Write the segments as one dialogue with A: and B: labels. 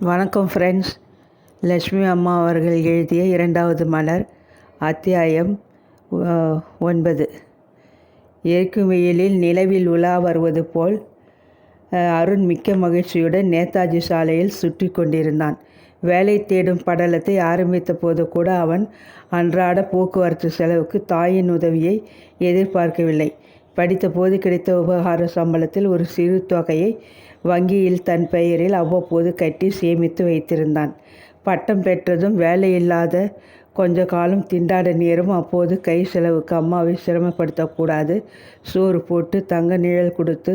A: வணக்கம் ஃப்ரெண்ட்ஸ். லக்ஷ்மி அம்மா அவர்கள் எழுதிய இரண்டாவது மலர், அத்தியாயம் 9. எரிக்கும் வெயிலில் நிலவில் உலா வருவது போல் அருண் மிக்க மகிழ்ச்சியுடன் நேதாஜி சாலையில் சுற்றி கொண்டிருந்தான். வேலை தேடும் படலத்தை ஆரம்பித்த போது கூட அவன் அன்றாட போக்குவரத்து செலவுக்கு தாயின் உதவியை எதிர்பார்க்கவில்லை. படித்த போது கிடைத்த உபகார சம்பளத்தில் ஒரு சிறு தொகையை வங்கியில் தன் பெயரில் அவ்வப்போது கட்டி சேமித்து வைத்திருந்தான். பட்டம் பெற்றதும் வேலையில்லாத கொஞ்ச காலம் திண்டாட நேரம். அப்போது கை செலவுக்கு அம்மாவை சிரமப்படுத்தக்கூடாது. சோறு போட்டு தங்க நிழல் கொடுத்து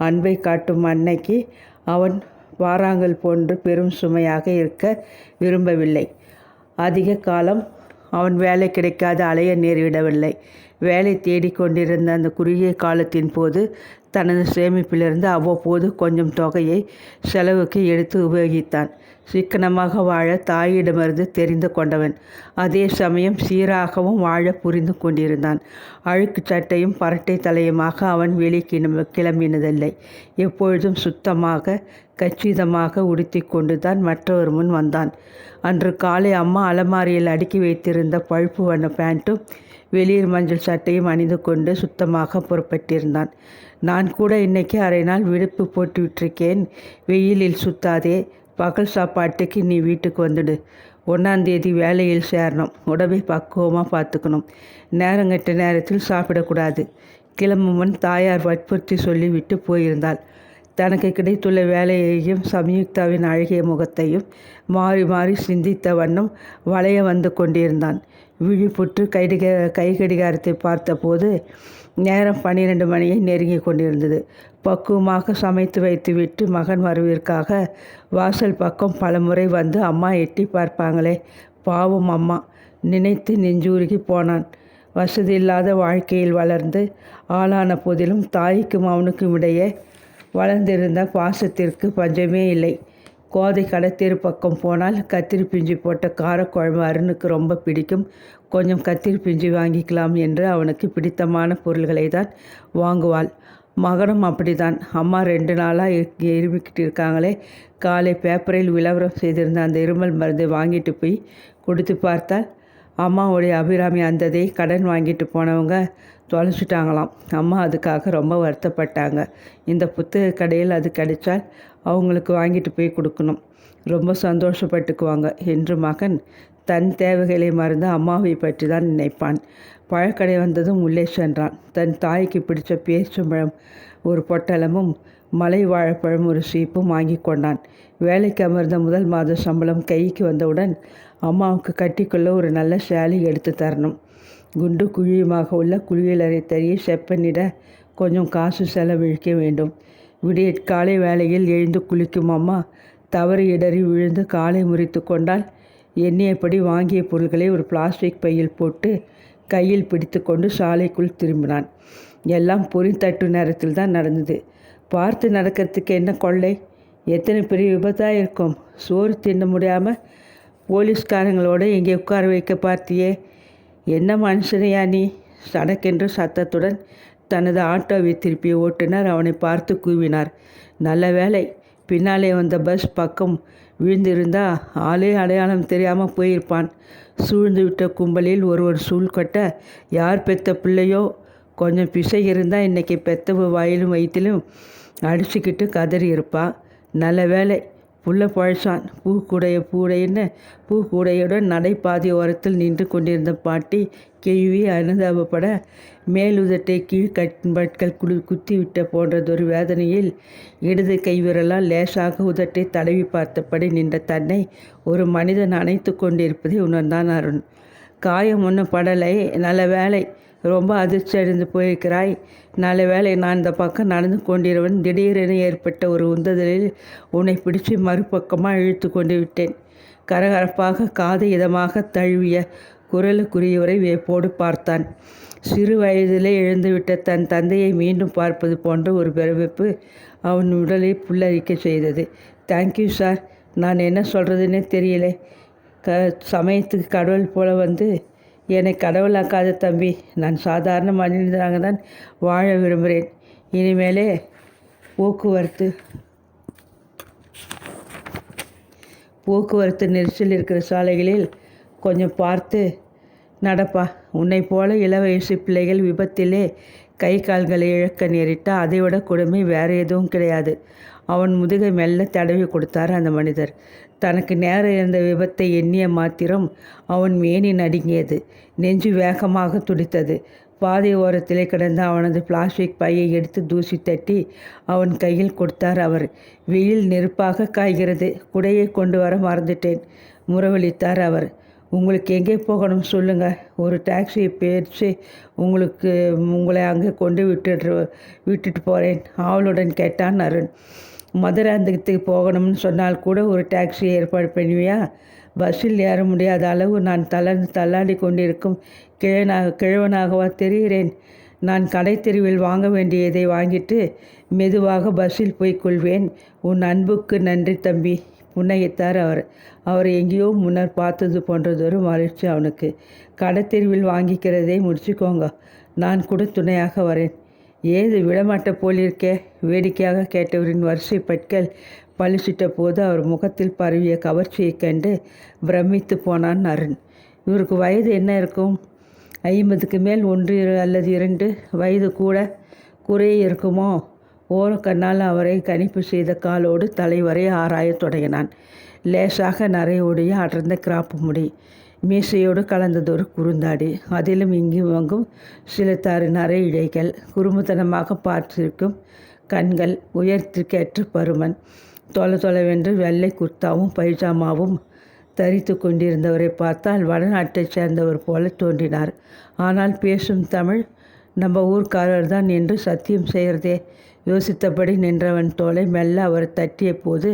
A: அன்பை காட்டும் அன்னைக்கு அவன் வாராங்கல் போன்று பெரும் சுமையாக இருக்க விரும்பவில்லை. அதிக காலம் அவன் வேலை கிடைக்காது அலைய நேரிடவில்லை. வேலை தேடிக்கொண்டிருந்த அந்த குறுகிய காலத்தின் போது தனது சேமிப்பிலிருந்து அவ்வப்போது கொஞ்சம் தொகையை செலவுக்கு எடுத்து உபயோகித்தான். சிக்கனமாக வாழ தாயிடமிருந்து தெரிந்து கொண்டவன். அதே சமயம் சீராகவும் வாழ புரிந்து கொண்டிருந்தான். அழுக்கு சட்டையும் பரட்டை தலையுமாக அவன் வெளி கிளம்பினதில்லை. எப்பொழுதும் சுத்தமாக கச்சிதமாக உடுத்தி கொண்டு தான் மற்றவர் முன் வந்தான். அன்று காலை அம்மா அலமாரியில் அடுக்கி வைத்திருந்த பழுப்பு வண்ண பேண்ட்டும் வெளிர் மஞ்சள் சட்டையும் அணிந்து கொண்டு சுத்தமாக புறப்பட்டிருந்தான். நான் கூட இன்னைக்கு அரை நாள் விடுப்பு போட்டு விட்டிருக்கேன். வெயிலில் சுத்தாதே. பகல் சாப்பாட்டுக்கு நீ வீட்டுக்கு வந்துடு. 1ஆம் தேதி வேலையில் சேரணும். உடம்பை பக்குவமாக பார்த்துக்கணும். நேரங்கட்ட நேரத்தில் சாப்பிடக்கூடாது. கிளம்புமன் தாயார் வற்புறுத்தி சொல்லி விட்டு போயிருந்தாள். தனக்கு கிடைத்துள்ள வேலையையும் சம்யுக்தாவின் அழகிய முகத்தையும் மாறி மாறி சிந்தித்த வண்ணம் வளைய வந்து கொண்டிருந்தான். விழிப்புற்று கை கடிகாரத்தை பார்த்தபோது நேரம் 12 மணியை நெருங்கி கொண்டிருந்தது. பக்குவமாக சமைத்து வைத்துவிட்டு மகன் வரவிற்காக வாசல் பக்கம் பலமுறை வந்து அம்மா எட்டி பார்ப்பாங்களே, பாவம் அம்மா நினைத்து நெஞ்சூருகி போனான். வசதியில்லாத வாழ்க்கையில் வளர்ந்து ஆளான போதிலும் தாய்க்கும் அவனுக்கும் இடையே வளர்ந்திருந்த பாசத்திற்கு பஞ்சமே இல்லை. கோதை கடத்தெரு பக்கம் போனால் கத்திரி பிஞ்சு போட்ட காரக்குழம்பு அருணுக்கு ரொம்ப பிடிக்கும். கொஞ்சம் கத்திரி பிஞ்சு வாங்கிக்கலாம் என்று அவனுக்கு பிடித்தமான பொருள்களை தான் வாங்குவாள். மகனும் அப்படிதான். அம்மா 2 நாளாக இருமிக்கிட்டு இருக்காங்களே. காலை பேப்பரில் விளம்பரம் செய்திருந்த அந்த இருமல் மருந்தை வாங்கிட்டு போய் கொடுத்து பார்த்தால் அம்மாவுடைய அபிராமி அந்ததை கடன் வாங்கிட்டு போனவங்க தொலைச்சிட்டாங்களாம். அம்மா அதுக்காக ரொம்ப வருத்தப்பட்டாங்க. இந்த புத்தக கடையில் அது கிடைச்சால் அவங்களுக்கு வாங்கிட்டு போய் கொடுக்கணும். ரொம்ப சந்தோஷப்பட்டுக்குவாங்க என்று மகன் தன் தேவைகளை மறந்து அம்மாவை பற்றி தான் நினைப்பான். பழக்கடை வந்ததும் உள்ளே சென்றான். தன் தாய்க்கு பிடித்த பேரிச்சம்பழம் ஒரு பொட்டலமும் மலை வாழைப்பழம் ஒரு சீப்பும் வாங்கி கொண்டான். வேலைக்கு அமர்ந்த முதல் மாத சம்பளம் கைக்கு வந்தவுடன் அம்மாவுக்கு கட்டிக்கொள்ள ஒரு நல்ல சேலை எடுத்து தரணும். குண்டு குழியுமாக உள்ள குளியலறை தறியை செப்பனிட கொஞ்சம் காசு செலவழிக்க வேண்டும். விடிய காலை வேளையில் எழுந்து குளிக்கும் அம்மா தவறு இடறி விழுந்து காலை முறித்து கொண்டால் எண்ணியபடி வாங்கிய பொருட்களை ஒரு பிளாஸ்டிக் பையில் போட்டு கையில் பிடித்து கொண்டு சாலைக்குள் திரும்பினான். எல்லாம் பொறித்தட்டு நேரத்தில் தான் நடந்தது. பார்த்து நடக்கிறதுக்கு என்ன கொள்ளை? எத்தனை பெரிய விபத்தாக இருக்கும். சோறு தின்ன முடியாமல் போலீஸ்காரங்களோடு எங்கே உட்கார வைக்க பார்த்தியே. என்ன மனுஷனையா நீ? சடக்கென்று சத்தத்துடன் தனது ஆட்டோவை திருப்பிய ஓட்டுநர் அவனை பார்த்து கூவினார். நல்ல வேலை, பின்னாலே வந்த பஸ் பக்கம் விழுந்திருந்தா ஆளே அடையாளம் தெரியாமல் போயிருப்பான். சூழ்ந்து விட்ட கும்பலில் ஒருவர் சூழ் கொட்ட, யார் பெத்த பிள்ளையோ கொஞ்சம் பிசை இருந்தால் இன்றைக்கி பெத்தவு வாயிலும் வயிற்றிலும் அடிச்சுக்கிட்டு கதறி இருப்பா. நல்ல வேலை, புள்ள பழச்சான். பூக்கூடையுடன் நடைபாதை ஓரத்தில் நின்று கொண்டிருந்த பாட்டி கேள்வி அனுதாபப்பட மேலுதட்டை கீழ்கட்கள் குத்திவிட்ட போன்றதொரு வேதனையில் இடது கைவிரலால் லேசாக உதட்டை தடவி பார்த்தபடி நின்ற தன்னை ஒரு மனிதன் அணைத்து கொண்டிருப்பதை உணர்ந்தான் அருண். காயம் ஒன்றும் படலை. நல்ல வேலை, ரொம்ப அதிர்ச்சி அடைந்து போயிருக்கிறாய். நல்ல வேலை, நான் இந்த பக்கம் நடந்து கொண்டிருவன் திடீரென ஏற்பட்ட ஒரு உந்துதலில் உன்னை பிடிச்சு மறுபக்கமாக இழுத்து கொண்டு விட்டேன். கரகரப்பாக காதை இதமாக தழுவிய குரலுக்குரியவரை வேப்போடு பார்த்தான். சிறு வயதிலே எழுந்துவிட்ட தன் தந்தையை மீண்டும் பார்ப்பது போன்ற ஒரு பிரமிப்பு அவன் உடலை புல்லரிக்க செய்தது. தேங்க்யூ சார், நான் என்ன சொல்கிறதுன்னே தெரியலை. சமயத்துக்கு கடவுள் போல வந்து என்னை கடவுளாக்காத தம்பி. நான் சாதாரண மனிதனாக தான் வாழ விரும்புகிறேன். இனிமேலே போக்குவரத்து போக்குவரத்து நெரிசல் இருக்கிற சாலைகளில் கொஞ்சம் பார்த்து நடப்பா. உன்னை போல இளவயசு பிள்ளைகள் விபத்திலே கை கால்களை இழக்க நேரிட்டால் அதைவிட கொடுமை வேறு எதுவும் கிடையாது. அவன் முதுகை மெல்ல தடவி கொடுத்தார் அந்த மனிதர். தனக்கு நேர இருந்த விபத்தை எண்ணிய மாத்திரம் அவன் மேனி நடுங்கியது. நெஞ்சு வேகமாக துடித்தது. பாதை ஓரத்திலே கிடந்த அவனது பிளாஸ்டிக் பையை எடுத்து தூசி தட்டி அவன் கையில் கொடுத்தார் அவர். வெயில் நெருப்பாக காய்கிறது, குடையை கொண்டு வர மறந்துட்டேன், முறவளித்தார் அவர். உங்களுக்கு எங்கே போகணும் சொல்லுங்கள், ஒரு டாக்ஸியை பேசி உங்களை அங்கே கொண்டு விட்டுட்டு போகிறேன் ஆவலுடன் கேட்டான் அருண். மதுராந்தகத்துக்கு போகணும்னு சொன்னால் கூட ஒரு டாக்ஸி ஏற்பாடு பண்ணுவியா? பஸ்ஸில் ஏற முடியாத அளவு நான் தள்ளாடி கொண்டிருக்கும் கிழவனாகவா தெரிகிறேன்? நான் கடை தெருவில் வாங்க வேண்டியதை வாங்கிட்டு மெதுவாக பஸ்ஸில் போய் கொள்வேன். உன் அன்புக்கு நன்றி தம்பி, புன்னகைத்தார் அவர். அவரை எங்கேயோ முன்னர் பார்த்தது போன்றதொரு மகிழ்ச்சி அவனுக்கு. கடை தெருவில் வாங்கிக்கிறதே முடிச்சுக்கோங்க, நான் கூட துணையாக வரேன். ஏது விடமாட்ட போலிருக்கே? வேடிக்கையாக கேட்டவரின் வரிசை பற்கள் பழிச்சிட்ட போது அவர் முகத்தில் பரவிய கவர்ச்சியைக் கண்டு பிரமித்து போனான் அருண். இவருக்கு வயது என்ன இருக்கும்? 50க்கு மேல் 1 அல்லது 2 வயது கூட குறைய இருக்குமோ? ஓரக்கண்ணால் அவரை கணிப்பு செய்த காலோடு தலைவரை ஆராயத் தொடங்கினான். லேசாக நரையோடைய அடர்ந்த கிராப்பு முடி, மீசையோடு கலந்ததொரு குறுந்தாடி, அதிலும் இங்கும் அங்கும் சில நரை இழைகள், குறும்புத்தனமாக பார்த்திருக்கும் கண்கள், உயரத்திற்கேற்ற பருமன். தொலைவென்று வெள்ளை குர்த்தாவும் பைஜாமாவும் தரித்து கொண்டிருந்தவரை பார்த்தால் வடநாட்டைச் சேர்ந்தவர் போல தோன்றினார். ஆனால் பேசும் தமிழ் நம்ம ஊர்க்காரர் தான் என்று சத்தியம் செய்கிறதே. யோசித்தபடி நின்றவன் தோலை மெல்ல அவர் தட்டிய போது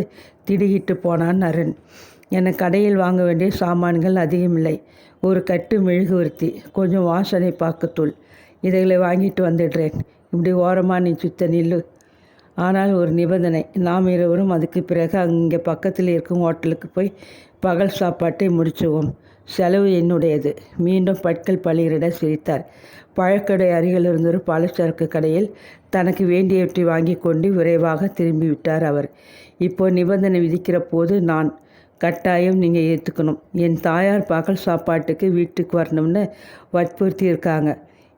A: திடுகிட்டு போனான் அருண். என கடையில் வாங்க வேண்டிய சாமான்கள் அதிகமில்லை. ஒரு கட்டு மெழுகுவர்த்தி, கொஞ்சம் வாசனை பாக்குத்தூள், இதைகளை வாங்கிட்டு வந்துடுறேன். இப்படி ஓரமாக நீ சுத்த நில்லு. ஆனால் ஒரு நிபந்தனை, நாம் இருவரும் அதுக்கு பிறகு அங்கே பக்கத்தில் இருக்கும் ஹோட்டலுக்கு போய் பகல் சாப்பாட்டை முடிச்சுவோம். செலவு என்னுடையது. மீண்டும் பற்கள் பளிரிட சிரித்தார். பழக்கடை அருகில் இருந்த ஒரு பலச்சரக்கு கடையில் தனக்கு வேண்டியவற்றை வாங்கி கொண்டு விரைவாக திரும்பிவிட்டார் அவர். இப்போ நிபந்தனை விதிக்கிற போது நான் கட்டாயம் நீங்கள் ஏற்றுக்கணும். என் தாயார் பகல் சாப்பாட்டுக்கு வீட்டுக்கு வரணும்னு வற்புறுத்தி இருக்காங்க.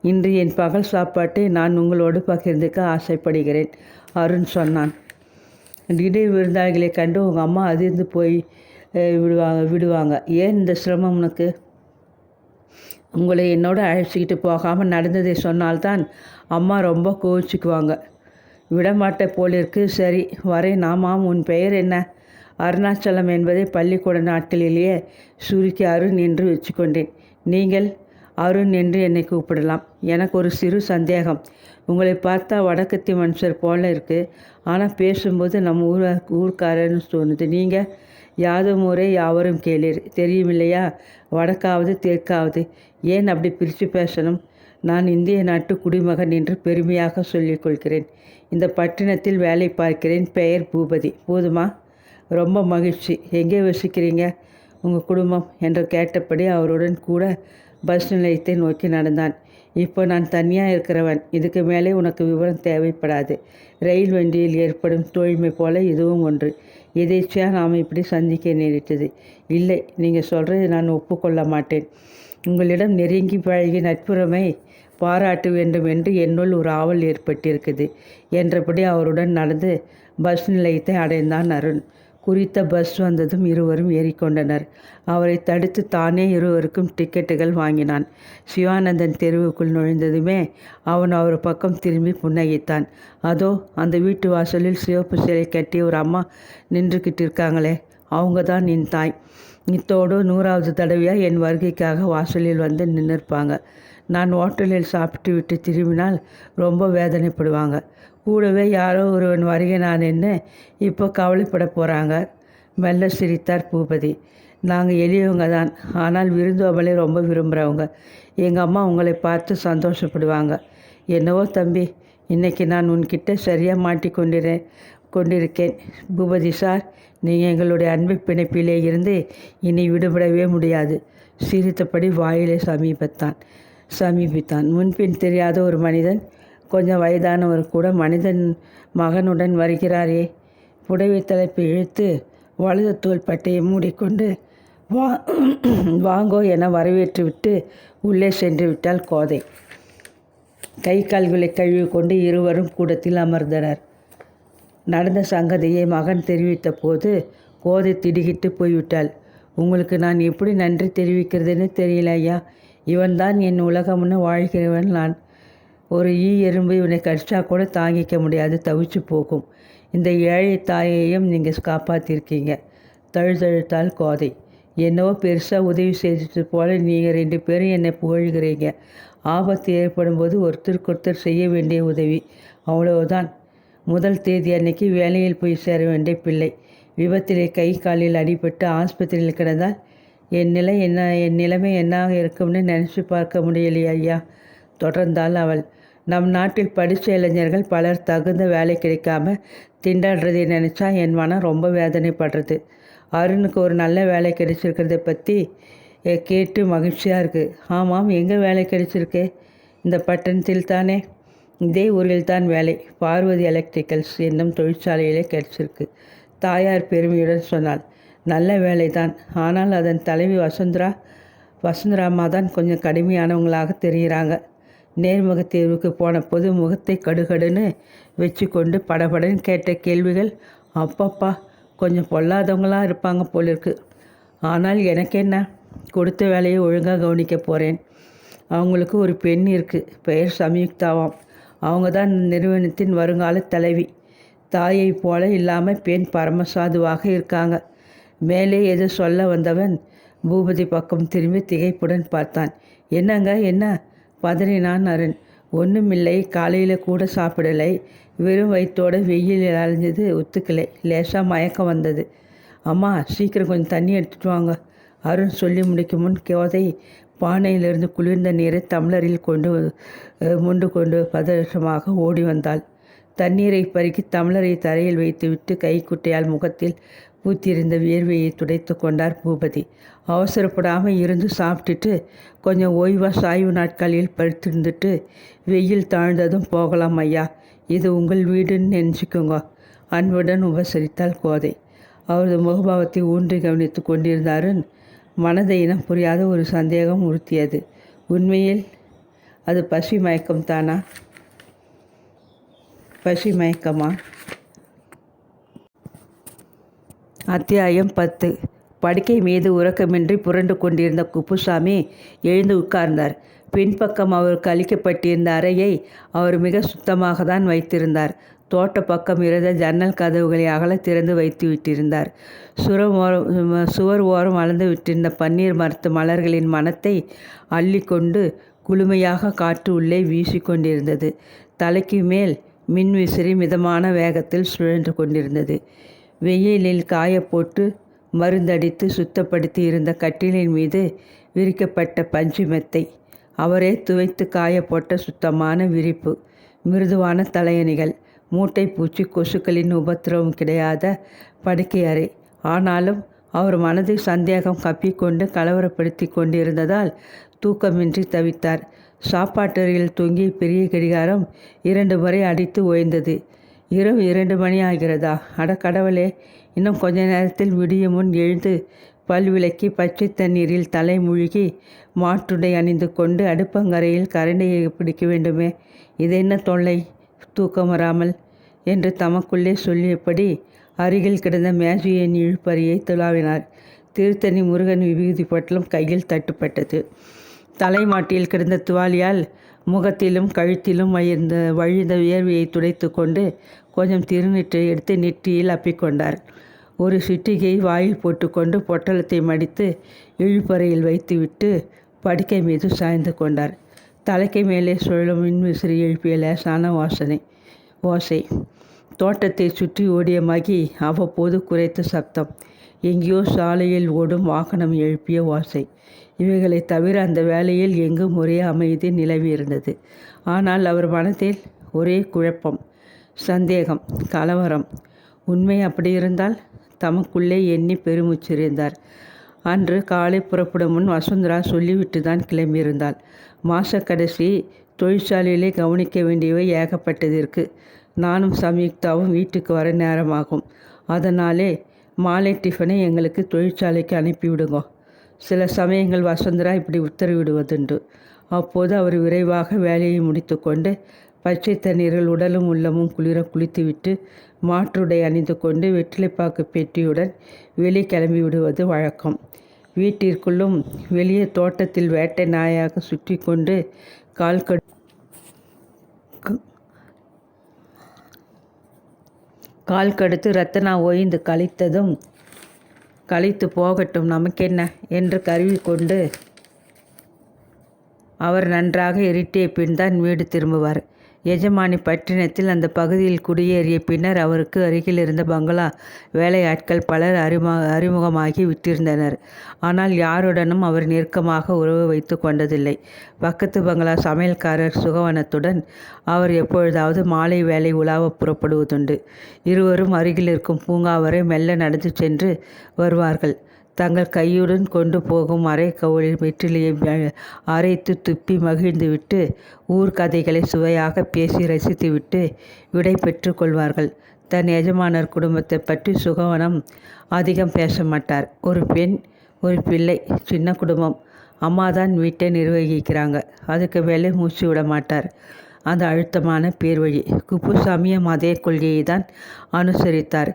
A: இன்று என் பகல் சாப்பாட்டை நான் உங்களோடு பகிர்ந்துக்க ஆசைப்படுகிறேன், அருண் சொன்னான். திடீர் விருந்தாளிகளை கண்டு உங்கள் அம்மா அதிர்ந்து போய் விடுவாங்க. ஏன் இந்த சிரமம் உனக்கு? உங்களை என்னோட அழைச்சிக்கிட்டு போகாமல் நடந்ததை சொன்னால்தான் அம்மா ரொம்ப கோவிச்சுக்குவாங்க. விடமாட்ட போலிருக்கு. சரி வரேன். ஆமாம், உன் பெயர் என்ன? அருணாச்சலம் என்பதை பள்ளிக்கூட நாட்களிலேயே சுருக்கி அருண் என்று வச்சுக்கொண்டேன். நீங்கள்? அருண் என்று என்னை கூப்பிடலாம். எனக்கு ஒரு சிறு சந்தேகம். உங்களை பார்த்தா வடக்கத்தி மனுஷர் போல இருக்குது. ஆனால் பேசும்போது நம்ம ஊர்க்காரன்னு தோணுது. நீங்கள்? யாதும் ஊரே யாவரும் கேளீர், தெரியுமில்லையா? வடக்காவது தெற்காவது. ஏன் அப்படி பிரித்து பேசணும்? நான் இந்திய நாட்டு குடிமகன் என்று பெருமையாக சொல்லிக்கொள்கிறேன். இந்த பட்டணத்தில் வேலை பார்க்கிறேன். பெயர் பூபதி. போதுமா? ரொம்ப மகிழ்ச்சி. எங்கே வசிக்கிறீங்க? உங்கள் குடும்பம் என்று கேட்டபடி அவருடன் கூட பஸ் நிலையத்தை நோக்கி நடந்தான். இப்போ நான் தனியாக இருக்கிறவன். இதுக்கு மேலே உனக்கு விவரம் தேவைப்படாது. ரயில் வண்டியில் ஏற்படும் தோல்மை போல இதுவும் ஒன்று. எதேச்சியாக நாம் இப்படி சந்திக்க நேரிட்டது. இல்லை, நீங்கள் சொல்கிறது நான் ஒப்புக்கொள்ள மாட்டேன். உங்களிடம் நெருங்கி பழகி நட்புறமை பாராட்ட வேண்டும் என்று என்னுள் ஒரு ஆவல் ஏற்பட்டிருக்குது என்றபடி அவருடன் நடந்து பஸ் நிலையத்தை அடைந்தான் அருண். குறித்த பஸ் வந்ததும் இருவரும் ஏறிக்கொண்டனர். அவரை தடுத்து தானே இருவருக்கும் டிக்கெட்டுகள் வாங்கினான். சிவானந்தன் தெருவுக்குள் நுழைந்ததுமே அவன் அவர் பக்கம் திரும்பி புன்னகைத்தான். அதோ அந்த வீட்டு வாசலில் சிவப்பு சிலை கட்டி ஒரு அம்மா நின்றுக்கிட்டு இருக்காங்களே, அவங்க தான் என் தாய். இத்தோடு 100வது தடவையாக என் வருகைக்காக வாசலில் வந்து நின்றுருப்பாங்க. நான் ஹோட்டலில் சாப்பிட்டு விட்டு திரும்பினால் ரொம்ப வேதனைப்படுவாங்க. கூடவே யாரோ ஒருவன் வருகிறான் என்ன இப்போ கவலைப்பட போகிறாங்க. மெல்ல சிரித்தார் பூபதி. நாங்கள் எளியவங்க தான், ஆனால் விருந்தோம்பலை ரொம்ப விரும்புகிறவங்க. எங்கள் அம்மா உங்களை பார்த்து சந்தோஷப்படுவாங்க. என்னவோ தம்பி, இன்றைக்கி நான் உன்கிட்ட சரியாக கொண்டிருக்கேன். பூபதி சார், நீங்கள் எங்களுடைய அன்பு பிணைப்பிலே இருந்து இனி விடுபடவே முடியாது. சிரித்தபடி வாயிலை சமீபித்தான். முன்பின் தெரியாத ஒரு மனிதன், கொஞ்சம் வயதானவர் கூட மகனுடன் வருகிறாரே. புடவை தலைப்பு இழுத்து வலது தோள்பட்டையை மூடிக்கொண்டு வா வாங்கோ என வரவேற்றுவிட்டு உள்ளே சென்று விட்டாள் கோதை. கை கால்களை கழுவி கொண்டு இருவரும் கூடத்தில் அமர்ந்தனர். நடந்த சங்கதியை மகன் தெரிவித்த போது கோதை திடுக்கிட்டு போய்விட்டாள். உங்களுக்கு நான் எப்படி நன்றி தெரிவிக்கிறதுன்னு தெரியல ஐயா. இவன்தான் என் உலகம்னு வாழ்கிறவன் நான். ஒரு எறும்பு இவனை கடிச்சா கூட தாங்கிக்க முடியாது, தவிச்சு போகும். இந்த ஏழை தாயையும் நீங்கள் காப்பாற்றிருக்கீங்க. தழுதழுத்தாள் கோதை. என்னவோ பெருசாக உதவி செய்தது போல் நீங்கள் 2 பேரும் என்னை புகழ்கிறீங்க. ஆபத்து ஏற்படும் போது ஒருத்தருக்கொருத்தர் செய்ய வேண்டிய உதவி, அவ்வளவுதான். முதல் தேதி அன்னைக்கு வேலையில் போய் சேர வேண்டிய பிள்ளை விபத்திலே கை காலில் அடிபட்டு ஆஸ்பத்திரியில் கிடந்தால் என் நிலைமை என்னாக இருக்கும்னு நினச்சி பார்க்க முடியலையா ஐயா? தொடர்ந்தாள் அவள். நம் நாட்டில் படித்த இளைஞர்கள் பலர் தகுந்த வேலை கிடைக்காம திண்டாடுறதை நினச்சா என் மனம் ரொம்ப வேதனைப்படுறது. அருணுக்கு ஒரு நல்ல வேலை கிடைச்சிருக்கிறத பற்றி கேட்டு மகிழ்ச்சியாக இருக்குது. ஆமாம், எங்கே வேலை கிடைச்சிருக்கு? இந்த பட்டணத்தில் தானே. இதே ஊரில் தான் வேலை. பார்வதி எலக்ட்ரிக்கல்ஸ் என்னும் தொழிற்சாலையிலே கிடைச்சிருக்கு. தாயார் பெருமையுடன் சொன்னாள். நல்ல வேலை தான். ஆனால் அதன் தலைவி வசுந்தராமா தான் கொஞ்சம் கடுமையானவங்களாக தெரிகிறாங்க. நேர்முக தேர்வுக்கு போன போது முகத்தை கடுகடுன்னு வச்சு கொண்டு படபடன்னு கேட்ட கேள்விகள் அப்பப்பா கொஞ்சம் பொல்லாதவங்களாக இருப்பாங்க போலிருக்கு. ஆனால் எனக்கு என்ன, கொடுத்த வேலையை ஒழுங்காக கவனிக்க போகிறேன். அவங்களுக்கு ஒரு பெண் இருக்குது, பெயர் சம்யுக்தாவாம். அவங்க தான் நிறுவனத்தின் வருங்கால தலைவி. தாயை போல இல்லாமல் பெண் பரமசாதுவாக இருக்காங்க. மேலே எது சொல்ல வந்தவன் பூபதி பக்கம் திரும்பி திகைப்புடன் பார்த்தான். என்னங்க என்ன? பதறினான் அருண். ஒன்றுமில்லை, காலையில் கூட சாப்பிடலை, வெறும் வயிற்றோடு வெயிலில் அலைஞ்சது, ஒத்துக்கலை, லேசாக மயக்கம் வந்தது. அம்மா சீக்கிரம் கொஞ்சம் தண்ணி எடுத்துகிட்டு வாங்க. அருண் சொல்லி முடிக்கும் முன் கோதை பானையிலிருந்து குளிர்ந்த நீரை டம்ளரில் மொண்டு கொண்டு பதற்றமாக ஓடி வந்தாள். தண்ணீரை பருக்கி டம்ளரை தரையில் வைத்துவிட்டு கைக்குட்டையால் முகத்தில் பூத்திருந்த வியர்வையை துடைத்து கொண்டார் பூபதி. அவசரப்படாமல் இருந்து சாப்பிட்டுட்டு கொஞ்சம் ஓய்வாக சாய்வு நாட்களில் படுத்திருந்துட்டு வெயில் தாழ்ந்ததும் போகலாம் ஐயா. இது உங்கள் வீடுன்னு நினச்சிக்கோங்க. அன்புடன் உபசரித்தாள் கோதை. அவரது முகபாவத்தை ஊன்றி கவனித்து கொண்டிருந்தாருன்னு மனதை இனம் புரியாத ஒரு சந்தேகம் உறுத்தியது. உண்மையில் அது பசி மயக்கம் தானா? பசி மயக்கமா? அத்தியாயம் 10. படுக்கை மீது உறக்கமின்றி புரண்டு கொண்டிருந்த குப்புசாமி எழுந்து உட்கார்ந்தார். பின்பக்கம் அவருக்கு அளிக்கப்பட்டிருந்த அறையை அவர் மிக சுத்தமாக தான் வைத்திருந்தார். தோட்ட பக்கம் இருந்த ஜன்னல் கதவுகளை அகல திறந்து வைத்து விட்டிருந்தார். சுவர் ஓரம் வளர்ந்து விட்டிருந்த பன்னீர் மரத்து மலர்களின் மனத்தை அள்ளி கொண்டு குளுமையாக காற்று உள்ளே வீசி கொண்டிருந்தது. தலைக்கு மேல் மின் விசிறி மிதமான வேகத்தில் சுழன்று கொண்டிருந்தது. வெயிலில் காயப்போட்டு மருந்தடித்து சுத்தப்படுத்தி இருந்த கட்டிலின் மீது விரிக்கப்பட்ட பஞ்சு மெத்தை, அவரே துவைத்து காயப்போட்ட சுத்தமான விரிப்பு, மிருதுவான தலையணிகள், மூட்டை பூச்சி கொசுக்களின் உபத்திரவம் கிடையாத படுக்கை அறை. ஆனாலும் அவர் மனதை சந்தேகம் கப்பிக்கொண்டு கலவரப்படுத்தி கொண்டிருந்ததால் தூக்கமின்றி தவித்தார். சாப்பாட்டறையில் தொங்கிய பெரிய கடிகாரம் 2 முறை அடித்து ஓய்ந்தது. இரவு 2 மணி ஆகிறதா? கடவுளே, இன்னும் கொஞ்ச நேரத்தில் விடியும் முன் எழுந்து பல் விளக்கி பச்சை தண்ணீரில் தலை மூழ்கி மாட்டுடை அணிந்து கொண்டு அடுப்பங்கரையில் கரண்டியை பிடிக்க வேண்டுமே. இது என்ன தொல்லை, தூக்கம் வராமல் என்று தமக்குள்ளே சொல்லியபடி அருகில் கிடந்த மேஜையின் இழுப்பறியை துளாவினார். திருத்தணி முருகன் விபூதி பொட்டலம் கையில் தட்டுப்பட்டது. தலைமாட்டியில் கிடந்த துவாலியால் முகத்திலும் கழுத்திலும் வழிந்த வியர்வையை துடைத்து கொண்டு கொஞ்சம் திருநீற்றை எடுத்து நெற்றியில் அப்பிக்கொண்டார். ஒரு சிட்டிகை வாயில் போட்டுக்கொண்டு பொட்டலத்தை மடித்து இழுப்பறையில் வைத்துவிட்டு படுக்கை மீது சாய்ந்து கொண்டார். தலைக்கு மேலே சுழலும் மின் விசிறி எழுப்பிய லேசான ஓசை, தோட்டத்தை சுற்றி ஓடிய மகி அவ்வப்போது குறைத்த சப்தம், எங்கேயோ சாலையில் ஓடும் வாகனம் எழுப்பிய ஓசை, இவைகளை தவிர அந்த வேளையில் எங்கும் ஒரே அமைதி நிலவி இருந்தது. ஆனால் அவர் மனத்தில் ஒரே குழப்பம், சந்தேகம், கலவரம். உண்மை அப்படி இருந்தால் தமக்குள்ளே எண்ணி பெருமூச்சிருந்தார். அன்று காலை புறப்படும் முன் வசுந்தரா சொல்லிவிட்டு தான் கிளம்பியிருந்தாள். மாசக்கடைசி தொழிற்சாலையிலே கவனிக்க வேண்டியவை ஏகப்பட்டது இருக்கு. நானும் சம்யுக்தாவும் வீட்டுக்கு வர நேரமாகும். அதனாலே மாலை டிஃபனை எங்களுக்கு தொழிற்சாலைக்கு அனுப்பிவிடுங்க. சில சமயங்கள் வசந்தரா இப்படி உத்தரவிடுவதுண்டு. அப்போது அவர் விரைவாக வேலையை முடித்து கொண்டு பச்சை தண்ணீரில் உடலும் உள்ளமும் குளிர குளித்துவிட்டு மாற்றுடை அணிந்து கொண்டு வெற்றிலைப்பாக்கு பெட்டியுடன் வெளியே கிளம்பி விடுவது வழக்கம். வீட்டிற்குள்ளும் வெளியே தோட்டத்தில் வேட்டை நாயாக சுற்றி கொண்டு கால் கடுத்து ரத்தனா ஓய்ந்து களைத்து போகட்டும், நமக்கென்ன என்று கருவி கொண்டு அவர் நன்றாக இருட்டிய பின் தான் வீடு திரும்புவார். எஜமானி பட்டினத்தில் அந்த பகுதியில் குடியேறிய பின்னர் அவருக்கு அருகில் இருந்த பங்களா வேலையாட்கள் பலர் அறிமுகமாகி விட்டிருந்தனர். ஆனால் யாருடனும் அவர் நெருக்கமாக உறவு வைத்து கொண்டதில்லை. பக்கத்து பங்களா சமையல்காரர் சுகவனத்துடன் அவர் எப்பொழுதாவது மாலை வேலை உலாவ புறப்படுவதுண்டு. இருவரும் அருகில் இருக்கும் பூங்கா வரை மெல்ல நடந்து சென்று வருவார்கள். தங்கள் கையுடன் கொண்டு போகும் அரைக்கவுளில் வெற்றிலையை அரைத்து துப்பி மகிழ்ந்துவிட்டு ஊர்கதைகளை சுவையாக பேசி ரசித்துவிட்டு விடை பெற்று கொள்வார்கள். தன் எஜமானர் குடும்பத்தை பற்றி சுகவனம் அதிகம் பேச மாட்டார். ஒரு பெண், ஒரு பிள்ளை, சின்ன குடும்பம். அம்மா தான் வீட்டை நிர்வகிக்கிறாங்க. அதுக்கு மேலே மூச்சு விட மாட்டார். அந்த அழுத்தமான பேர்வழி. குப்புசாமியும் அதே கொள்கையை தான் அனுசரித்தார்.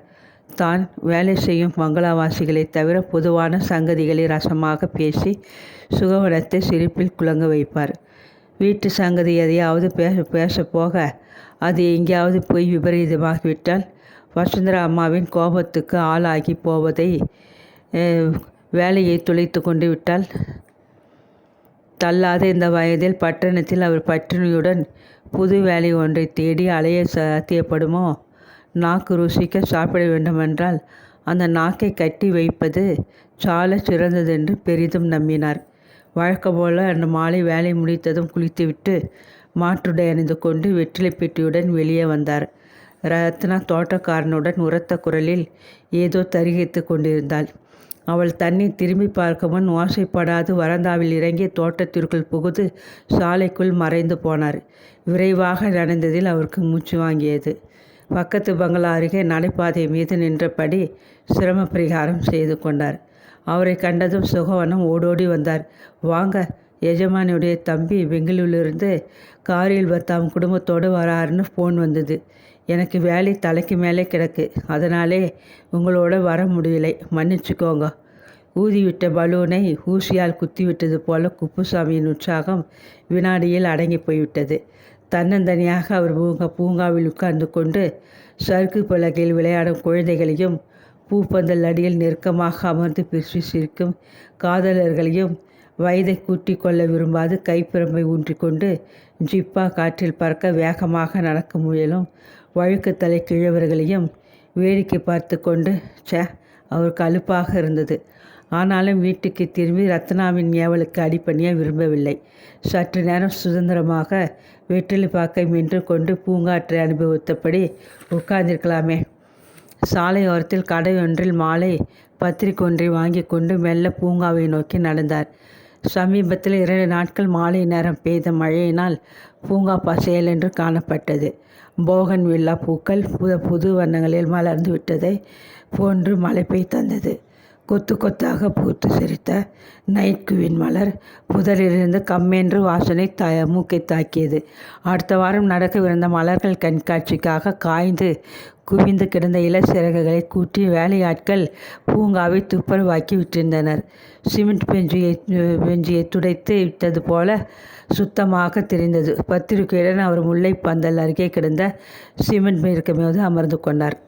A: தான் வேலை செய்யும் பங்களாவாசிகளை தவிர பொதுவான சங்கதிகளை ரசமாக பேசி சுகவனத்தை சிரிப்பில் குலங்க வைப்பார். வீட்டு சங்கதி எதையாவது பேச போக அது எங்கேயாவது போய் விபரீதமாகிவிட்டால் வசுந்தரா அம்மாவின் கோபத்துக்கு ஆளாகி போவதை வேலையை துளைத்து கொண்டு விட்டால் தள்ளாத இந்த வயதில் பட்டணத்தில் அவர் பட்டினியுடன் புது வேலை ஒன்றை தேடி அலைய சாத்தியப்படுமோ? நாக்கு ருசிக்க சாப்பிட வேண்டுமென்றால் அந்த நாக்கை கட்டி வைப்பது சால சிறந்ததென்று பெரிதும் நம்பினார். வழக்கம் போல அன்று மாலை வேலை முடித்ததும் குளித்துவிட்டு மாற்றுடை அணிந்து கொண்டு வெற்றிலை பெட்டியுடன் வெளியே வந்தார். ரத்னா தோட்டக்காரனுடன் உரத்த குரலில் ஏதோ தரிகித்து கொண்டிருந்தாள். அவள் தண்ணீர் திரும்பி பார்க்க முன் ஓசைப்படாது வராந்தாவில் இறங்கி தோட்டத்திற்குள் புகுது சாலைக்குள் மறைந்து போனார். விரைவாக நடந்ததில் அவருக்கு மூச்சு வாங்கியது. பக்கத்து பங்களா அருகே நடைபாதை மீது நின்றபடி சிரம பரிகாரம் செய்து கொண்டார். அவரை கண்டதும் சுகவனம் ஓடோடி வந்தார். வாங்க, எஜமானியுடைய தம்பி பெங்களூரிலிருந்து காரில் தாம் குடும்பத்தோடு வராருன்னு ஃபோன் வந்தது. எனக்கு வேலை தலைக்கு மேலே கிடக்கு, அதனாலே உங்களோட வர முடியலை, மன்னிச்சுக்கோங்க. ஊதிவிட்ட பலூனை ஊசியால் குத்திவிட்டது போல குப்புசாமியின் உற்சாகம் வினாடியில் அடங்கி போய்விட்டது. தன்னந்தனியாக அவர் பூங்காவில் உட்கார்ந்து கொண்டு சறுக்கு பலகையில் விளையாடும் குழந்தைகளையும் பூப்பந்தல் அடியில் நெருக்கமாக அமர்ந்து பேசி சிரிக்கும் காதலர்களையும் வயதை கூட்டி கொள்ள விரும்பாது கைப்பிரம்பை ஊன்றிக்கொண்டு ஜிப்பா காற்றில் பறக்க வேகமாக நடக்க முயலும் வழுக்கு தலை கிழவர்களையும் வேடிக்கை பார்த்து கொண்டு அவருக்கு அலுப்பாக இருந்தது. ஆனாலும் வீட்டுக்கு திரும்பி ரத்னாவின் ஏவலுக்கு அடிப்பணிய விரும்பவில்லை. சற்று நேரம் சுதந்திரமாக வெற்றிலைப்பாக்கை மென்று கொண்டு பூங்காற்றை அனுபவித்தபடி உட்கார்ந்திருக்கலாமே. சாலை ஓரத்தில் கடை ஒன்றில் மாலை பத்திரிகை ஒன்றை வாங்கி கொண்டு மெல்ல பூங்காவை நோக்கி நடந்தார். சமீபத்தில் 2 நாட்கள் மாலை நேரம் பெய்த மழையினால் பூங்கா பசையலென்று காணப்பட்டது. போகன் வில்லா பூக்கள் புது வண்ணங்களில் மலர்ந்து விட்டதை போன்று மலைப்பை தந்தது. கொத்து கொத்தாக பூத்து சிரித்த நைட் குயின் மலர் புதரிலிருந்து கம்மென்று வாசனை மூக்கை தாக்கியது. அடுத்த வாரம் நடக்கவிருந்த மலர்கள் கண்காட்சிக்காக காய்ந்து குவிந்து கிடந்த இளச்சிறகுகளை கூட்டி வேலையாட்கள் பூங்காவை துப்புரவாக்கி விட்டிருந்தனர். சிமெண்ட் பெஞ்சியை துடைத்து விட்டது போல சுத்தமாக தெரிந்தது. பத்திரிகையுடன் அவர் முல்லை பந்தல் அருகே கிடந்த சிமெண்ட் மேற்கு மீது அமர்ந்து கொண்டார்.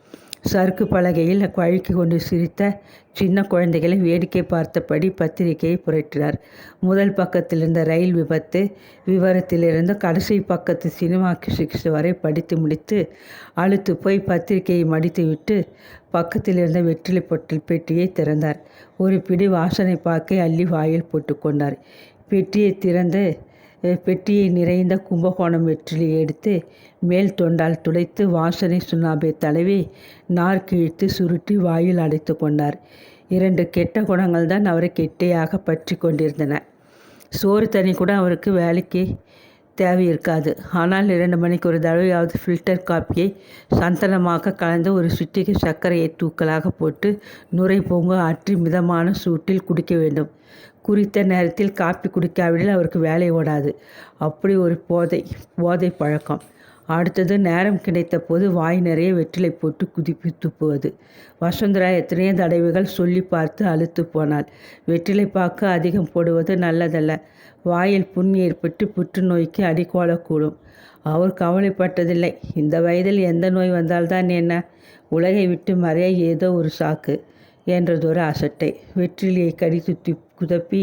A: சறுக்கு பலகையில் வழுக்கி கொண்டு சிரித்த சின்ன குழந்தைகளை வேடிக்கை பார்த்தபடி பத்திரிகையை புரட்டினார். முதல் பக்கத்தில் இருந்த ரயில் விபத்து விவரத்திலிருந்து கடைசி பக்கத்து சினிமா கிசிக்ஸ் வரை படித்து முடித்து அழுத்து போய் பத்திரிகையை மடித்துவிட்டு பக்கத்தில் இருந்த வெற்றிலை பொட்டல் பெட்டியை திறந்தார். ஒரு பிடி வாசனை பாக்கை அள்ளி வாயில் போட்டுக்கொண்டார். பெட்டியை நிறைந்த கும்பகோணம் வெற்றிலையை எடுத்து மேல் தொண்டால் துடைத்து வாசனை சுண்ணாம்பை தடவி நார் கிழித்து சுருட்டி வாயில் அடைத்து கொண்டார். 2 கெட்ட குணங்கள் தான் அவரை கெட்டையாக பற்றி கொண்டிருந்தன. சோறு தண்ணி கூட அவருக்கு வேலைக்கு தேவை இருக்காது. ஆனால் 2 மணிக்கு ஒரு தடவையாவது ஃபில்டர் காப்பியை சந்தனமாக கலந்து ஒரு சிட்டிகை சர்க்கரையை தூக்கலாக போட்டு நுரை பொங்க ஆற்றி மிதமான சூட்டில் குடிக்க வேண்டும். குறித்த நேரத்தில் காப்பி குடிக்காவிடில் அவருக்கு வேலை ஓடாது. அப்படி ஒரு போதை பழக்கம். அடுத்தது நேரம் கிடைத்த போது வாய் நிறைய வெற்றிலை போட்டு குதிப்பி துப்புவது. வசுந்தரா எத்தனையோ தடவைகள் சொல்லி பார்த்து அலுத்து போனாள். வெற்றிலை பாக்கு அதிகம் போடுவது நல்லதல்ல. வாயில் புண் ஏற்பட்டு புற்றுநோய்க்கு அடிக்கோலக்கூடும். அவர் கவலைப்பட்டதில்லை. இந்த வயதில் எந்த நோய் வந்தால்தான் என்ன, உலகை விட்டு மறைய ஏதோ ஒரு சாக்கு என்றதொரு அசட்டை. வெற்றிலையை கடித்து குதப்பி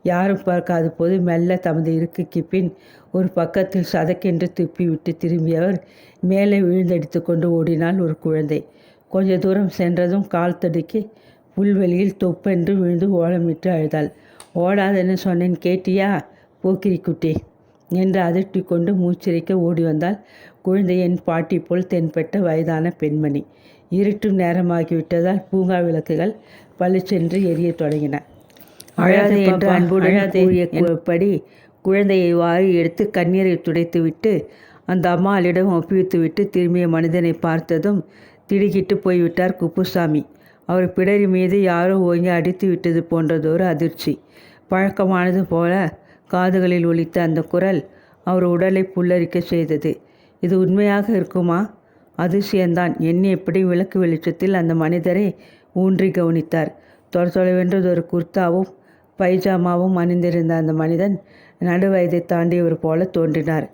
A: யாரும் பார்க்காத போது மெல்ல தமது இருக்கைக்கு பின் ஒரு பக்கத்தில் சதக்கென்று துப்பிவிட்டு திரும்பியவர் மேலே விழுந்தடித்து கொண்டு ஓடினாள் ஒரு குழந்தை. கொஞ்ச தூரம் சென்றதும் கால் தடுக்கி புல்வெளியில் தொப்பென்று விழுந்து ஓலமிட்டு அழுதாள். ஓடாதன்னு சொன்னேன் கேட்டியா போக்கிரி குட்டி என்று அதட்டி கொண்டு மூச்சிறைக்க ஓடி வந்தால் குழந்தையின் பாட்டி போல் தென்பட்ட வயதான பெண்மணி. இருட்டும் நேரமாகிவிட்டதால் பூங்கா விளக்குகள் பளிச்சென்று எரிய தொடங்கின. அழாதே என்று அன்புடன் கூறியபடி குழந்தையை வாரி எடுத்து கண்ணீரை துடைத்துவிட்டு அந்த அம்மாளிடம் ஒப்புவித்துவிட்டு திரும்பிய மனிதனை பார்த்ததும் திடுக்கிட்டு போய்விட்டார் குப்புசாமி. அவர் பிடரி மீது யாரோ ஓங்கி அடித்து விட்டது போன்றதொரு அதிர்ச்சி. பழக்கமானது போல காதுகளில் ஒலித்த அந்த குரல் அவர் உடலை புல்லரிக்க செய்தது. இது உண்மையாக இருக்குமா? அதிசயந்தான். எண்ணியபடி விளக்கு வெளிச்சத்தில் அந்த மனிதரை ஊன்றி கவனித்தார். தொலைவென்றதொரு குர்தாவும் பைஜாமாவும் அணிந்திருந்த அந்த மனிதன் நடுவயதை தாண்டியவர் போல தோன்றினார்.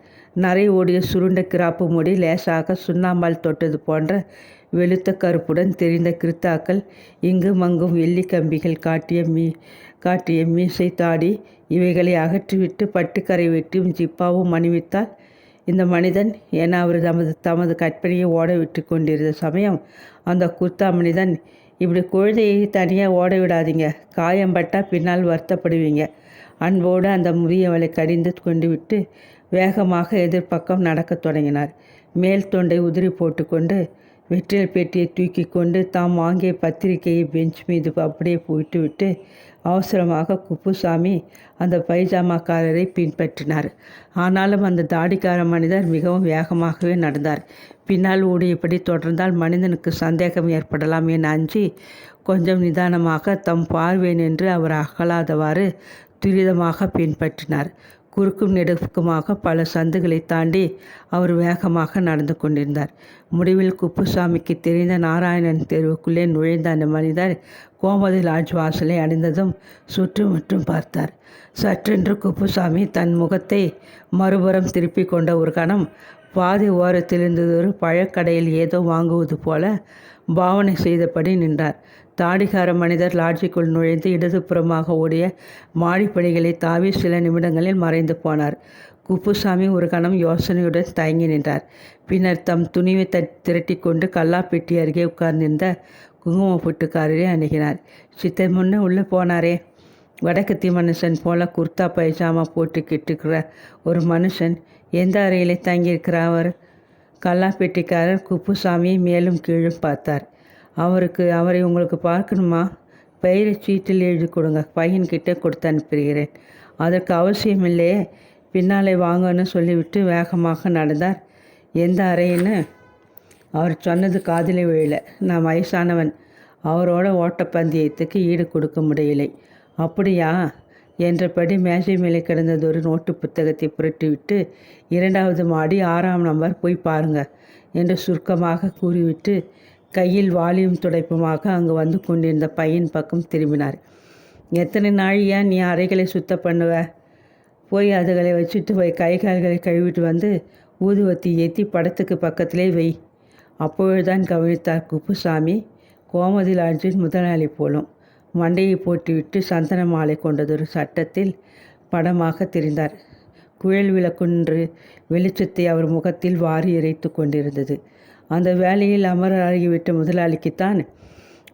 A: நரை ஓடிய சுருண்ட கிராப்பு முடி, லேசாக சுண்ணாம்பால் தொட்டது போன்ற வெளுத்த கருப்புடன் தெரிந்த கிருத்தாக்கள், இங்கும் அங்கும் வெள்ளி கம்பிகள் காட்டிய மீசை, தாடி இவைகளை அகற்றிவிட்டு பட்டுக்கரை வெட்டியும் ஜிப்பாவும் அணிவித்தால் இந்த மனிதன் என அவர் தமது கற்பனையை ஓட விட்டு கொண்டிருந்த சமயம் அந்த குர்தா மனிதன், இப்படி குழந்தையை தனியாக ஓட விடாதீங்க, காயம்பட்டால் பின்னால் வருத்தப்படுவீங்க. அன்போடு அந்த முதியவளை கடிந்து கொண்டு விட்டு வேகமாக எதிர்ப்பக்கம் நடக்கத் தொடங்கினார். மேல் தொண்டை உதிரி போட்டுக்கொண்டு வெற்றிலை பேட்டியை தூக்கி கொண்டு தாம் வாங்கிய பத்திரிகையை பெஞ்ச் மீது அப்படியே விட்டு அவசரமாக குப்புசாமி அந்த பைஜாமாக்காரரை பின்பற்றினார். ஆனாலும் அந்த தாடிக்கார மனிதர் மிகவும் வேகமாகவே நடந்தார். பின்னால் ஓடியபடி தொடர்ந்தால் மனிதனுக்கு சந்தேகம் ஏற்படலாம் என அஞ்சி கொஞ்சம் நிதானமாக தம் பார்வை நின்று அவர் அகலாதவாறு துரிதமாக பின்பற்றினார். குறுக்கும் நெடுக்குமாக பல சந்துகளை தாண்டி அவர் வேகமாக நடந்து கொண்டிருந்தார். முடிவில் குப்புசாமிக்கு தெரிந்த நாராயணன் தெருவுக்குள்ளே நுழைந்த அந்த மனிதர் கோமதி லாட்ஜ் வாசலை அடைந்ததும் சுற்றுமுற்றும் பார்த்தார். சற்றென்று குப்புசாமி தன் முகத்தை மறுபுறம் திருப்பி கொண்ட ஒரு கணம் பாதி ஓரத்திலிருந்ததொரு பழக்கடையில் ஏதோ வாங்குவது போல பாவனை செய்தபடி நின்றார். தாடிகார மனிதர் லாட்ஜிக்குள் நுழைந்து இடதுபுறமாக ஓடிய மாடிப்படிகளை தாவி சில நிமிடங்களில் மறைந்து போனார். குப்புசாமி ஒரு கணம் யோசனையுடன் தயங்கி நின்றார். பின்னர் தம் துணிவை திரட்டி கொண்டு கல்லாப்பெட்டி அருகே உட்கார்ந்திருந்த குங்குமப்பொட்டுக்காரரை அணுகினார். சித்தர் முன்னே உள்ளே போனாரே, வடக்கத்தி மனுஷன் போல குர்தா பைஜாமா போட்டுக்கிட்டுக்கிற ஒரு மனுஷன் எந்த அறையிலே தங்கியிருக்கிறார்? கல்லாப்பெட்டிக்காரர் குப்புசாமியை மேலும் கீழும் பார்த்தார். அவரை உங்களுக்கு பார்க்கணுமா? பெயரை சீட்டில் எழுதி கொடுங்க, பையன்கிட்ட கொடுத்து அனுப்புகிறேன். அதற்கு அவசியமில்லையே, பின்னாலே வாங்கன்னு சொல்லிவிட்டு வேகமாக நடந்தார். எந்த அறைன்னு அவர் சொன்னது காதிலே விழல. நான் வயசானவன், அவரோட ஓட்டப்பந்தயத்துக்கு ஈடு கொடுக்க முடியலை. அப்படியா என்றபடி மேஜை மேலே கிடந்ததொரு நோட்டு புத்தகத்தை புரட்டிவிட்டு 2வது மாடி 6ஆம் நம்பர் போய் பாருங்க என்று சுருக்கமாக கூறிவிட்டு கையில் வாலியும் துடைப்புமாக அங்கு வந்து கொண்டிருந்த பையன் பக்கம் திரும்பினார். எத்தனை நாழியா நீ அறைகளை சுத்தம் பண்ணுவ? போய் அதுகளை வச்சுட்டு போய் கை கால்களை கழுவிட்டு வந்து ஊதுவத்தி ஏற்றி படத்துக்கு பக்கத்திலே வை. அப்பொழுதுதான் கவனித்தார் குப்புசாமி கோமதி லாட்ஜின் முதலாளி போலும் மண்டையை போட்டுவிட்டு சந்தன மாலை கொண்டதொரு சட்டத்தில் படமாக தெரிந்தார். குழல் விளக்குன்று வெளிச்சத்தை அவர் முகத்தில் வாரி இறைத்து கொண்டிருந்தது. அந்த வேலையில் அமராகிவிட்ட முதலாளிக்குத்தான்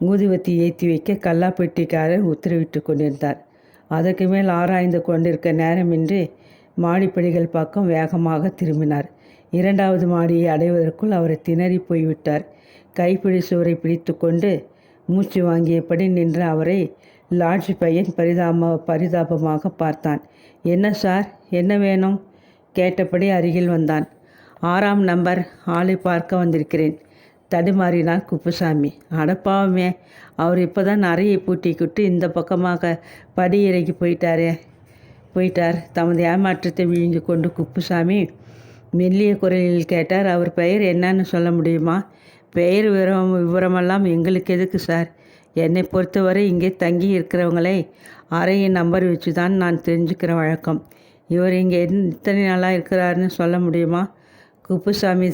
A: ஊதுவத்தி ஏற்றி வைக்க கல்லாப்பெட்டிக்காரர் உத்தரவிட்டு கொண்டிருந்தார். அதற்கு மேல் ஆராய்ந்து கொண்டிருக்க நேரமின்றி மாடிப்படிகள் பக்கம் வேகமாக திரும்பினார். 2வது மாடியை அடைவதற்குள் அவரை திணறி போய்விட்டார். கைப்பிடி சுவரை பிடித்து கொண்டு மூச்சு வாங்கியபடி நின்ற அவரை லாட்ஜ் பையன் பரிதாபமாக பார்த்தான். என்ன சார், என்ன வேணும்? கேட்டபடி அருகில் வந்தான். 6ஆம் நம்பர், ஆளை பார்க்க வந்திருக்கிறேன் தடுமாறினார் குப்புசாமி. அடப்பாவமே, அவர் இப்போ தான் அறையை பூட்டிக்கிட்டு இந்த பக்கமாக படி இறங்கி போயிட்டார். தமது ஏமாற்றத்தை விழுங்கி கொண்டு குப்புசாமி மெல்லிய குரலில் கேட்டார். அவர் பெயர் என்னன்னு சொல்ல முடியுமா? பெயர் விவரமெல்லாம் எங்களுக்கு எதுக்கு சார்? என்னை பொறுத்தவரை இங்கே தங்கி இருக்கிறவங்களே அறையின் நம்பர் வச்சு தான் நான் தெரிஞ்சுக்கிற வழக்கம். இவர் இங்கே இத்தனை நாளாக இருக்கிறாருன்னு சொல்ல முடியுமா? குப்புசாமி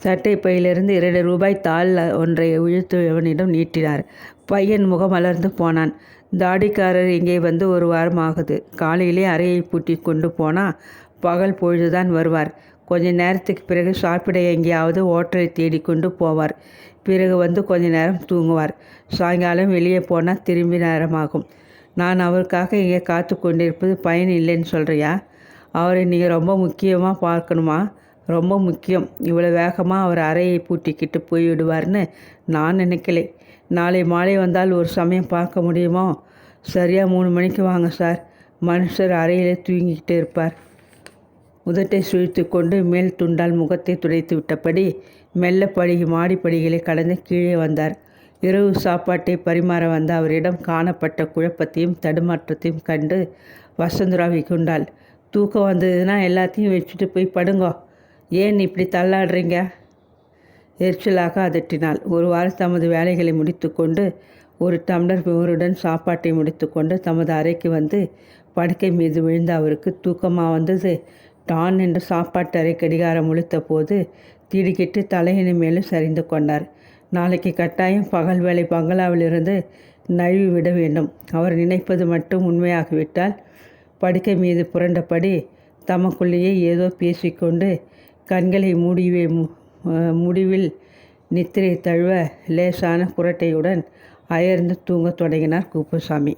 A: சட்டை பையிலிருந்து 2 ரூபாய் தாள் ஒன்றை இழுத்து அவனிடம் நீட்டினார். பையன் முகமலர்ந்து போனான். தாடிக்காரர் இங்கே வந்து 1 வாரம் ஆகுது. காலையிலே அறையை பூட்டி கொண்டு போனால் பகல் பொழுதுதான் வருவார். கொஞ்ச நேரத்துக்கு பிறகு சாப்பிட எங்கேயாவது ஓட்டலை தேடிக்கொண்டு போவார். பிறகு வந்து கொஞ்ச நேரம் தூங்குவார். சாயங்காலம் வெளியே போனால் திரும்பி நேரமாகும். நான் அவருக்காக இங்கே காத்து கொண்டிருப்பது பயன் இல்லைன்னு சொல்கிறியா? அவரை நீங்கள் ரொம்ப முக்கியமாக பார்க்கணுமா? ரொம்ப முக்கியம். இவ்வளோ வேகமாக அவர் அறையை பூட்டிக்கிட்டு போய்விடுவார்னு நான் நினைக்கலை. நாளை மாலை வந்தால் ஒரு சமயம் பார்க்க முடியுமோ? சரியாக 3 மணிக்கு வாங்க சார். மனுஷர் அறையிலே தூங்கிக்கிட்டு இருப்பார். உதட்டை சுழித்து கொண்டு மேல் துண்டால் முகத்தை துடைத்து விட்டபடி மெல்ல மாடிப்படிகளை கடந்து கீழே வந்தார். இரவு சாப்பாட்டை பரிமாற வந்த அவரிடம் காணப்பட்ட குழப்பத்தையும் தடுமாற்றத்தையும் கண்டு வசந்தரா கொண்டாள். தூக்கம் வந்ததுன்னா எல்லாத்தையும் வச்சுட்டு போய் படுங்கோ. ஏன் இப்படி தள்ளாடுறீங்க? எரிச்சலாக அதட்டினாள். ஒரு வாரம் தமது வேலைகளை முடித்து கொண்டு 1 டம்ளர் மோருடன் சாப்பாட்டை முடித்து கொண்டு தமது அறைக்கு வந்து படுக்கை மீது விழுந்த அவருக்கு தூக்கமாக வந்தது. டான் என்று சாப்பாட்டு அறை கடிகாரம் முழித்த போது திடுக்கிட்டு தலையின மேலும் சரிந்து கொண்டார். நாளைக்கு கட்டாயம் பகல் வேலை பங்களாவிலிருந்து நழுவி விட வேண்டும். அவர் நினைப்பது மட்டும் உண்மையாகிவிட்டால் படுக்கை மீது புரண்டபடி தமக்குள்ளேயே ஏதோ பேசிக்கொண்டு கண்களை முடிவில் நித்திரை தழுவ லேசான குரட்டையுடன் அயர்ந்து தூங்கத் தொடங்கினார் குப்புசாமி.